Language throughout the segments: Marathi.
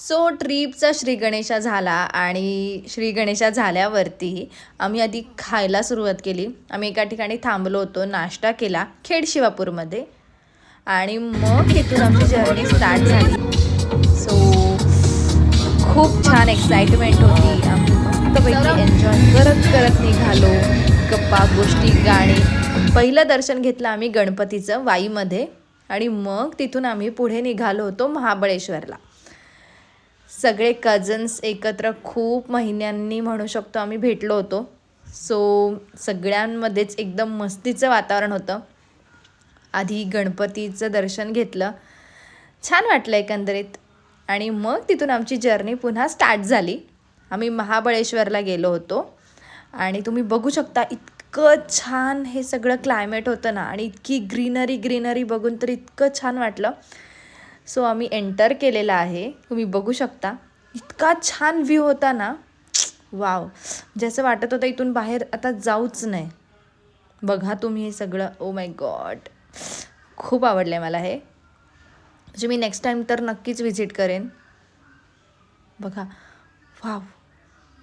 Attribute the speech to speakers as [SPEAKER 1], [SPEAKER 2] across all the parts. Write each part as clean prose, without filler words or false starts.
[SPEAKER 1] सो ट्रीपचा श्री गणेशा झाला आणि श्री गणेशा झाल्यावरती आम्ही आधी खायला सुरुवात केली. आम्ही एका ठिकाणी थांबलो होतो, नाश्ता केला खेड शिवापूरमध्ये आणि मग तिथून आमची जर्नी स्टार्ट झाली. सो खूप छान एक्साइटमेंट होती. आम्ही मस्तपैकी एन्जॉय करत करत निघालो. गप्पा गोष्टी गाणी. पहिलं दर्शन घेतलं आम्ही गणपतीचं वाईमध्ये आणि मग तिथून आम्ही पुढे निघालो होतो महाबळेश्वरला. सगळे कझन्स एकत्र खूप महिन्यांनी म्हणू शकतो आम्ही भेटलो होतो. सो सगळ्यांमध्येच एकदम मस्तीचं वातावरण होतं. आधी गणपतीचं दर्शन घेतलं, छान वाटलं एकंदरीत आणि मग तिथून आमची जर्नी पुन्हा स्टार्ट झाली. आम्ही महाबळेश्वरला गेलो होतो आणि तुम्ही बघू शकता इतकं छान हे सगळं क्लायमेट होतं ना आणि इतकी ग्रीनरी बघून तर इतकं छान वाटलं. सो आम्ही एंटर केलेला आहे, तुम्ही बघू शकता. इतका छान व्ह्यू होता ना, वाव, जसं वाटत होतं इथून बाहेर आता जाऊच नाही. बघा तुम्ही हे सगळं, ओ माय गॉड, खूप आवडलं आहे मला हे. म्हणजे मी नेक्स्ट टाईम तर नक्कीच व्हिजिट करेन. बघा, वाव,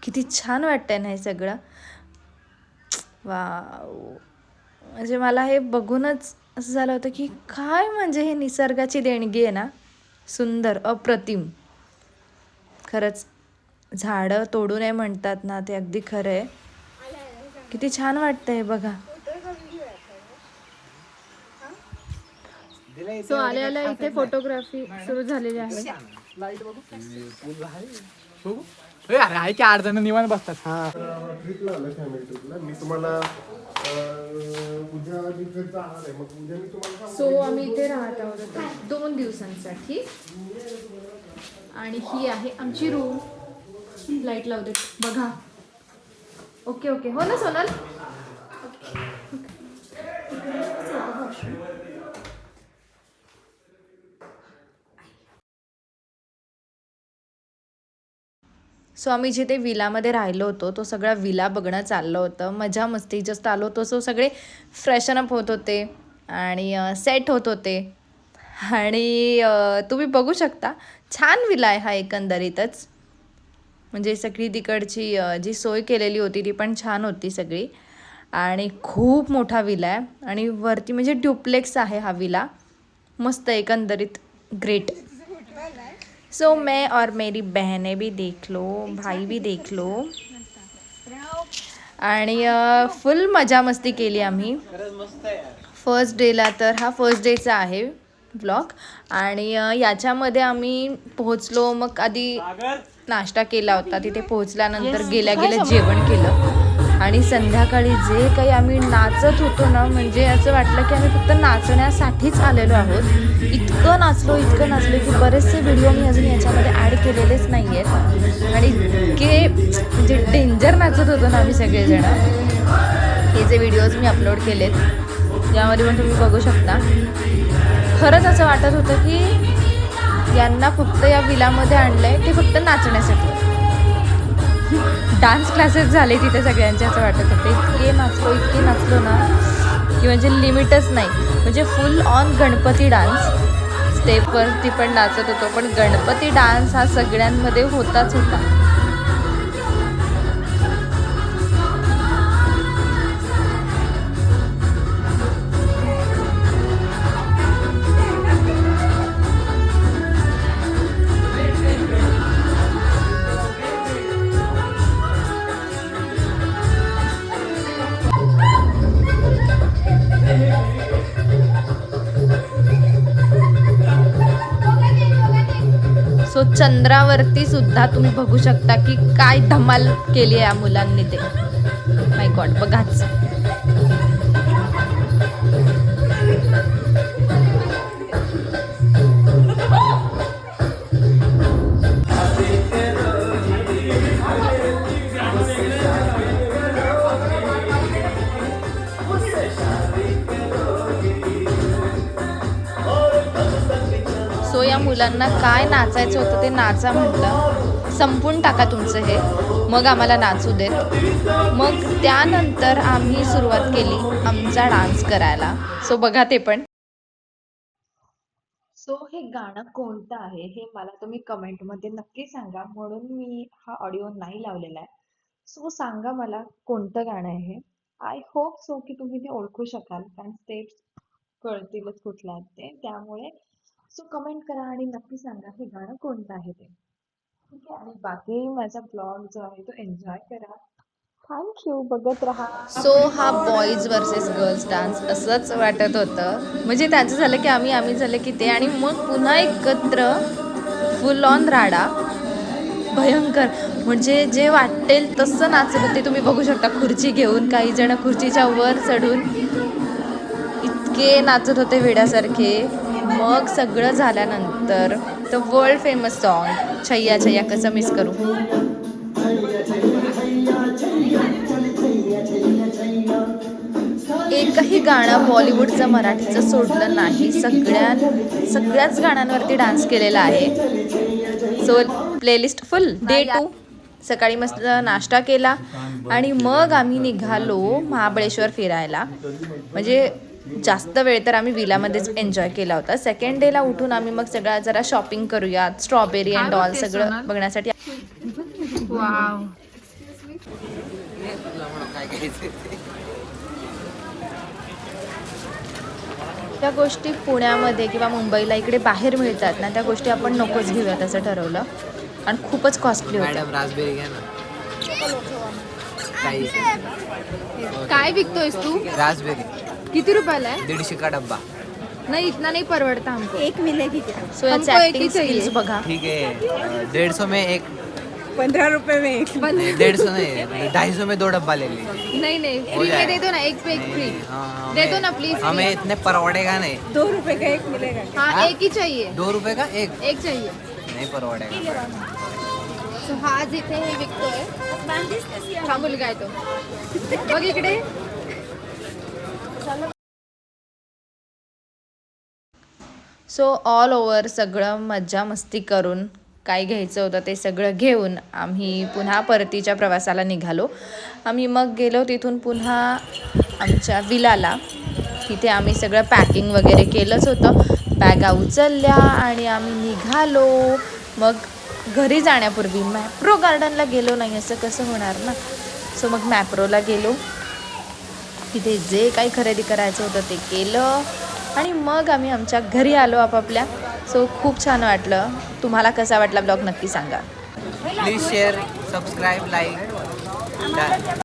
[SPEAKER 1] किती छान वाटतंय ना हे सगळं. वाव, म्हणजे मला हे बघूनच असं झालं होतं की काय म्हणजे हे निसर्गाची देणगी आहे ना, सुंदर, अप्रतिम. खरंच झाडं तोडू नये म्हणतात ना, ते अगदी खरं आहे. किती छान वाटतं हे बघा. सो आल्या आल्या इथे फोटोग्राफी सुरू झालेली आहे.
[SPEAKER 2] अरे आहे की 8 जण निवांत बसतात.
[SPEAKER 3] ट्रिपला आलं फॅमिली ट्रिपला. मी तुम्हाला उद्या जिकडे जाणार आहे, मग उद्या मी तुम्हाला
[SPEAKER 1] सो आम्ही इथे राहत आहोत आता 2 दिवसांसाठी आणि ही आहे आमची रूम. लाईट लावू दे बघा. ओके ओके, हो ना सोनल. सो आम्ही जिथे विलामध्ये राहिलो होतो तो सगळा विला बघणं चाललं होतं. मजा मस्ती जस्ट आलो होतो. सो सगळे फ्रेशन अप होत होते आणि सेट होत होते आणि तुम्ही बघू शकता छान विला आहे हा एकंदरीतच. म्हणजे सगळी तिकडची जी सोय केलेली होती ती पण छान होती सगळी आणि खूप मोठा विला आहे आणि वरती म्हणजे ड्युप्लेक्स आहे हा विला. मस्त एकंदरीत ग्रेट. सो मैं और मेरी बहनें भी देख लो, भाई भी देख लो आणि फुल मजा मस्ती केली आम्ही. फर्स्ट डेला तर हा फर्स्ट डेचा आहे व्लॉग आणि याच्यामध्ये आम्ही पोहोचलो. मग आधी नाश्ता केला होता, तिथे पोहोचल्यानंतर गेल्या गेल्या जेवण केलं आणि संध्याकाळी जे काही आम्ही नाचत होतो ना, म्हणजे असं वाटलं की आम्ही फक्त नाचण्यासाठीच आलेलो आहोत. इतकं नाचलो की बरेचसे व्हिडिओ मी अजून याच्यामध्ये ॲड केलेलेच नाही आहेत आणि इतके म्हणजे डेंजर नाचत होतो ना आम्ही सगळेजण. हे जे व्हिडिओज मी अपलोड केलेत यामध्ये पण तुम्ही बघू शकता. खरंच असं वाटत होतं की यांना फक्त या विलामध्ये आणलं आहे ते फक्त नाचण्यासाठी. डान्स क्लासेस झाले तिथे सगळ्यांचे असं वाटत होते. इतके नाचलो ना की म्हणजे लिमिटच नाही. म्हणजे फुल ऑन गणपती डान्स. स्टेपवरती पण नाचत होतो, पण गणपती डान्स हा सगळ्यांमध्ये होताच होता. सो चंद्रावरती सुद्धा तुम्ही बघू शकता की काय धमाल केली आहे या मुलांनी ते. माय गॉड, बघाच. सो या मुलांना काय नाचायचं होतं ते नाचा म्हटलं. संपून टाका तुमचं हे, मग आम्हाला नाचू देत. मग त्यानंतर आम्ही सुरुवात केली आमचा डान्स करायला. सो बघा ते पण. सो हे गाणं कोणतं आहे हे मला तुम्ही कमेंटमध्ये नक्की सांगा, म्हणून मी हा ऑडिओ नाही लावलेला आहे. सो सांगा मला कोणतं गाणं आहे हे. आय होप सो की तुम्ही ते ओळखू शकाल, कारण स्टेप्स कळतीलच कुठल्या आहेत ते. त्यामुळे सो कमेंट करा आणि नक्की सांगा हे गाणं कोणतं आहे ते. ठीक आहे, आणि बाकी माझा ब्लॉग जो आहे तो एन्जॉय करा. थँक्यू, बघत राहा. सो हा बॉईज वर्सेस गर्ल्स डान्स असंच वाटत होतं. म्हणजे त्यांचं झालं की आम्ही झालं की ते, आणि मग पुन्हा एकत्र फुल ऑन राडा. भयंकर, म्हणजे जे वाटेल तसं नाचत होते. तुम्ही बघू शकता, खुर्ची घेऊन काही जण खुर्चीच्या वर चढून इतके नाचत होते वेड्यासारखे. मग सगळं झाल्यानंतर the world famous song Chaiyya Chaiyya कसं मिस करू. एकही गाणं बॉलिवूडचं मराठीचं सोडलं नाही. सगळ्याच गाण्यांवरती डान्स केलेला आहे. सो प्लेलिस्ट फुल. डे 2 सकाळी मस्त नाश्ता केला आणि मग आम्ही निघालो महाबळेश्वर फिरायला. म्हणजे जास्त वेळ तर आम्ही विलामध्येच एन्जॉय केला होता. सेकंड डेला उठून आम्ही मग सगळा जरा शॉपिंग करूयात, स्ट्रॉबेरी अँड ऑल सगळं बघण्यासाठी.
[SPEAKER 2] वाव.
[SPEAKER 1] त्या गोष्टी पुण्यामध्ये किंवा मुंबईला इकडे बाहेर मिळतात ना, त्या गोष्टी आपण नकोच घेऊयात असं ठरवलं. आणि खूपच कॉस्टली होतं.
[SPEAKER 2] मॅडम रासबेरी घ्या ना. काही
[SPEAKER 4] काय विकतोयस तू?
[SPEAKER 2] रासबेरी
[SPEAKER 4] किती रुपयाला आहे?
[SPEAKER 2] 150 का डब्बा.
[SPEAKER 4] नहीं, इतना नहीं पड़ता हमको. एक मिलेगी क्या?
[SPEAKER 1] सो याचे
[SPEAKER 4] हमको एक
[SPEAKER 1] ऍक्टिंग
[SPEAKER 4] ही चाहिए.
[SPEAKER 1] स्किल्स बघा.
[SPEAKER 2] ठीक है, 150 में एक.
[SPEAKER 4] 15 रुपए में एक.
[SPEAKER 2] 150 नहीं, 250 में 2 डब्बा ले लीजिए.
[SPEAKER 4] नहीं नहीं,
[SPEAKER 2] हो
[SPEAKER 4] फ्री
[SPEAKER 2] जाएगा.
[SPEAKER 4] में दे दो ना, एक पे एक फ्री.
[SPEAKER 2] हाँ,
[SPEAKER 4] दे दो ना प्लीज.
[SPEAKER 2] हमें इतने परवड़ेगा नहीं.
[SPEAKER 4] 2 रुपए का एक मिलेगा. हाँ,
[SPEAKER 2] हाँ?
[SPEAKER 4] एक ही चाहिए.
[SPEAKER 2] 2 रुपए का एक
[SPEAKER 4] एक चाहिए.
[SPEAKER 2] नहीं परवड़ेगा.
[SPEAKER 4] So, हा जिथे हे विकतोय हा मुलगा आहे तो. बघ इकडे.
[SPEAKER 1] सो ऑल ओव्हर सगळं मज्जा मस्ती करून काय घ्यायचं होतं ते सगळं घेऊन आम्ही पुन्हा परतीच्या प्रवासाला निघालो. आम्ही मग गेलो तिथून पुन्हा आमच्या विलाला. तिथे आम्ही सगळं पॅकिंग वगैरे केलंच होतं. बॅगा उचलल्या आणि आम्ही निघालो. मग घरी जाण्यापूर्वी मॅप्रो गार्डनला गेलो नाही असं कसं होणार ना. सो मग मॅप्रोला गेलो. तिथे जे काही खरेदी करायचं होतं ते केलं आणि मग आम्ही आमच्या घरी आलो आपापल्या. सो खूप छान वाटलं. तुम्हाला कसा वाटला ब्लॉग नक्की सांगा.
[SPEAKER 2] Please share, subscribe, like.